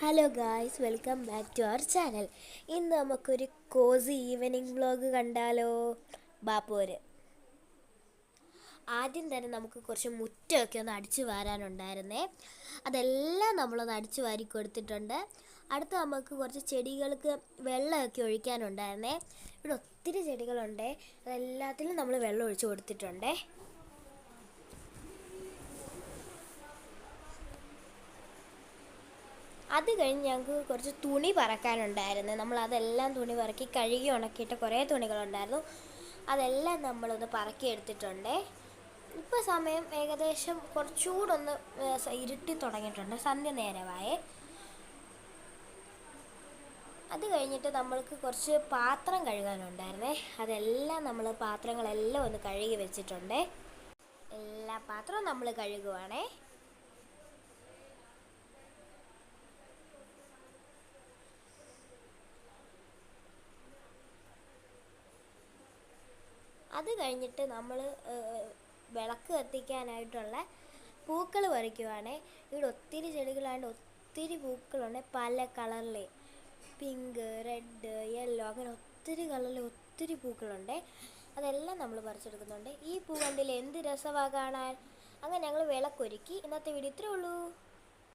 Hello guys, welcome back to our channel. ഇന്ന് നമുക്കൊരു Kosi evening vlog കണ്ടാലോ? ബാപ്പോര് ആദ്യം തന്നെ നമുക്ക് കുറച്ച് മുറ്റമൊക്കെ ഒന്ന് അടിച്ചു വാരാനുണ്ടായിരുന്നേ. അതെല്ലാം നമ്മളൊന്ന് അടിച്ചു വാരി കൊടുത്തിട്ടുണ്ട്. അടുത്ത് നമുക്ക് കുറച്ച് ചെടികൾക്ക് വെള്ളമൊക്കെ ഒഴിക്കാനുണ്ടായിരുന്നേ. ഇവിടെ ഒത്തിരി ചെടികളുണ്ടേ, അതെല്ലാത്തിലും നമ്മൾ വെള്ളം ഒഴിച്ചു കൊടുത്തിട്ടുണ്ടേ. അത് കഴിഞ്ഞ് ഞങ്ങൾക്ക് കുറച്ച് തുണി പറക്കാനുണ്ടായിരുന്നു. നമ്മളതെല്ലാം തുണി പറക്കി കഴുകി ഉണക്കിയിട്ട് കുറേ തുണികളുണ്ടായിരുന്നു. അതെല്ലാം നമ്മളൊന്ന് പറക്കി എടുത്തിട്ടുണ്ടേ. ഇപ്പോൾ സമയം ഏകദേശം കുറച്ചുകൂടെ ഒന്ന് ഇരുട്ടി തുടങ്ങിയിട്ടുണ്ട്, സന്ധ്യ നേരമായേ. അത് കഴിഞ്ഞിട്ട് നമ്മൾക്ക് കുറച്ച് പാത്രം കഴുകാനുണ്ടായിരുന്നേ. അതെല്ലാം നമ്മൾ പാത്രങ്ങളെല്ലാം ഒന്ന് കഴുകി വെച്ചിട്ടുണ്ടേ. എല്ലാ പാത്രവും നമ്മൾ കഴുകുവാണേ. അത് കഴിഞ്ഞിട്ട് നമ്മൾ വിളക്ക് കത്തിക്കാനായിട്ടുള്ള പൂക്കൾ പറിക്കുവാണേ. ഇവിടെ ഒത്തിരി ചെടികളായതുകൊണ്ട് ഒത്തിരി പൂക്കളുണ്ട്, പല കളറിലെ. പിങ്ക്, റെഡ്, യെല്ലോ, അങ്ങനെ ഒത്തിരി കളറിൽ ഒത്തിരി പൂക്കളുണ്ട്. അതെല്ലാം നമ്മൾ പറിച്ചെടുക്കുന്നുണ്ട്. ഈ പൂ കണ്ടില്ലേ, എന്ത് രസമാണ് കാണാൻ. അങ്ങനെ ഞങ്ങൾ വിളക്കൊരുക്കി. ഇന്നത്തെ വീഡിയോ ഇത്രേ ഉള്ളൂ.